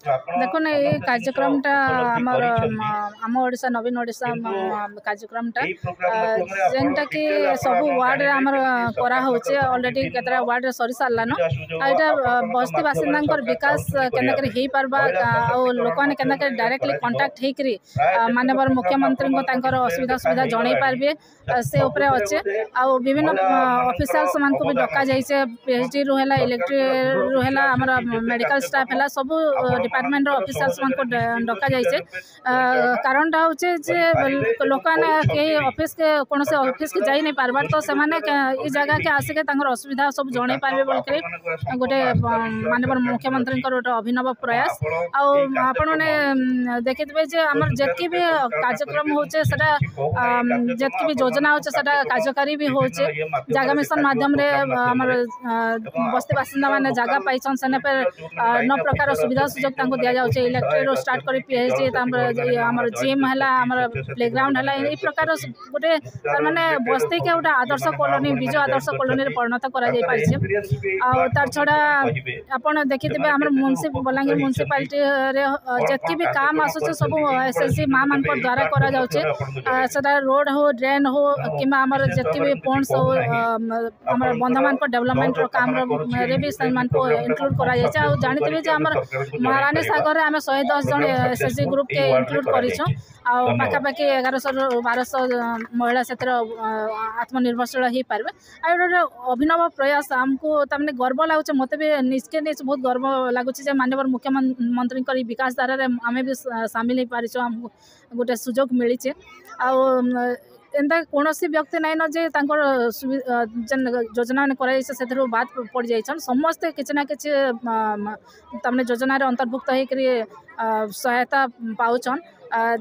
देखुन ये कार्यक्रमटा आमर आम ओडिशा नवीन ओडिशा कार्यक्रमटा जेनटा कि सब वार्ड रे आमर करा होचे ऑलरेडी केतरा वार्ड रे सरी सारलान आइटा बस्ती बासिंदा विकास केनकरी हे परबा आ लोक माने केनकरी डायरेक्टली कांटेक्ट हे करी माननीय मुख्यमंत्री को तांकर असुविधा सुविधा जणै पारबे से ऊपर अच्छे आ विभिन्न ऑफिशियल्स मान को भी डका जाइसे पीएचडी रु हैला इलेक्ट्रिक रु हैला हमर मेडिकल स्टाफ हैला सब डिपार्टमेंट ऑफिशियल्स मान को डका जाइसे कारणटा होचे जे लोक के ऑफिस के कौन से ऑफिस के जाई नहीं पारबार तो से माने ई जगह के आसिके तांकर असुविधा सब जणै पारबे बोल के गोटे माननीय मुख्यमंत्री गोटे अभिनव प्रयास आपण माने देखितबे जे हमर जतकी भी कार्यक्रम होचे सेटा जतकी भी योजना होचे सेटा कार्यकारी भी होचे जगह मिशन माध्यम रे हमर बस्ती बासिंदा माने जगह पाइछन सने पर न प्रकार सुविधा सुयोग तांको दिया जाउचे इलेक्ट्रिक रो स्टार्ट करी पीएचडी हमर जिम हला हमर प्लेग्राउंड हला ए प्रकार गोटे तार माने बस्ती के गोटे आदर्श कॉलोनी बिजु आदर्श कॉलोनी रे परिणत करा जाय पाइछे आ तार छडा आपण देखितबे हमर बलांगीर म्युनिसिपालिटी रे जतकी भी काम आसुचे सब एसएससी मा मान को द्वारा करा जाउचे सदा रोड हो ड्रेन हो किमा हमर जतकी भी पॉइंट्स हो हमर बंधमान को डेवलपमेंट रो काम रे भी समान को इंक्लूड करा जाय छै आ जानितबे जे हमर महारानी सागर रे हम 110 जन एसएसजी ग्रुप के इंक्लूड करिछो आ पाखा पाखी 1100 1200 महिला क्षेत्र आत्मनिर्भरशील हो पारे आ अभिनव प्रयास आमको तमने गर्व लगुच मत भी निजके निज बहुत गर्व लगुच माननीय मुख्यमंत्री विकास धारा आम भी सामिल हो पारिछ आमको गोटे सुजोग मिली एंता कौन व्यक्ति नाइन जे जेन योजना कर बात पड़ जाइछन समस्ते किसी ना कि तमने योजना अंतर्भुक्त होकर सहायता पाउछन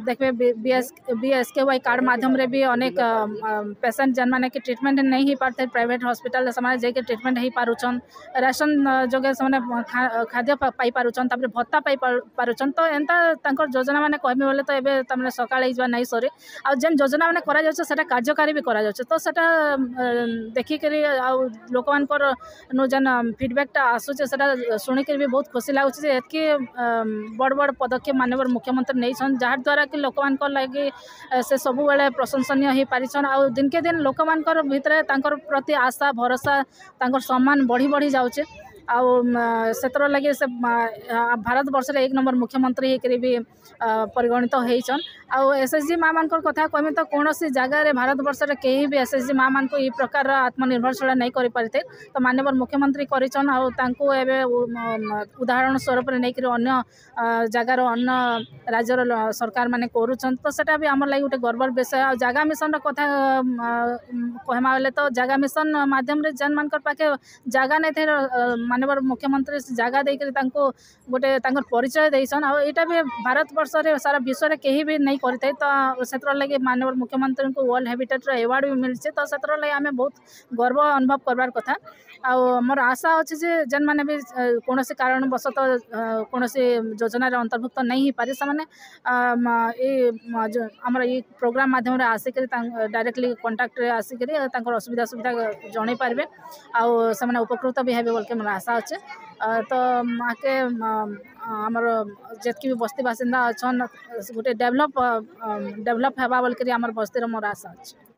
देखिए बीएसकेवाई कार्ड माध्यम रे भी अनेक पेशेंट जन माने कि ट्रीटमेंट नहीं हो पाते प्राइवेट हॉस्पिटल से जाके ट्रीटमेंट हो पारुछन राशन जगह से खाद्य पाई पारुछन तापर भत्ता पाई पारुछन तो एंता तांकर योजना माने कहबे बोले तो एबे तमने सकाळे इजवा नहीं सरे आ जेन योजना माने करा जाउछ सेटा कार्यकारी भी करा जाउछ तो सेटा देखि करी आ लोक मानकर नो जन फीडबैकटा आसुछ सेटा सुनि के भी बहुत खुशी लागुछ जे एतकी बड़ बड़ पदक्षेप माननीय मुख्यमंत्री नहीं छन जहाँ द्वारा कि लोक मान लगे से सब बेले प्रशंसनीय हो पारिछन आ दिन के दिन लोक मान भितर तांकर प्रति आशा भरोसा तांकर सम्मान बढ़ी बढ़ी जाउछे आतर लगे से भारत वर्ष एक नंबर मुख्यमंत्री होकर भी परिगणित होइछन आ एसएसजी माँ मान कथा कहमी तो कौन सी जगह भारत वर्ष में कहीं भी एसएसजी माँ मान को प्रकार आत्मनिर्भरशील नहीं कर पारे तो माननीय मुख्यमंत्री करिछन उदाहरण स्वरूप नहीं अन्य जगार अन्य राज्यर सरकार माने करुछन तो सेटा भी आम लगे गोटे गर्वर विषय आ जगह मिशन कथा कहमा बेले तो जगह मिशन माध्यम रे जन मान पाखे जगह नहीं थे माननीय मुख्यमंत्री जगह देकर गोटे परिचय देसन आईटा भी भारत वर्ष रे सारा विश्व रे कहीं भी नहीं करते तो से लगे माननीय मुख्यमंत्री को वर्ल्ड हैबिटेट अवार्ड भी मिलছে तो से लगे आम बहुत गर्व अनुभव करवार कथा मोर आशा अच्छे जे जेन माने भी कौन कारणवशत कौन योजना अंतर्भुक्त नहीं हो पारे से आमर ये प्रोग्राम माध्यम आसिक डायरेक्टली कंटाक्ट आसिक असुविधा सुविधा जन पारे आने उपकृत भी हे बोल के मोर आशा अच्छे तो आके आमर जितकी भी बस्ती बासिंदा अच्छा गोटे डेभलप हेबा बोल आमर बस्तीर मोर आशा अच्छे।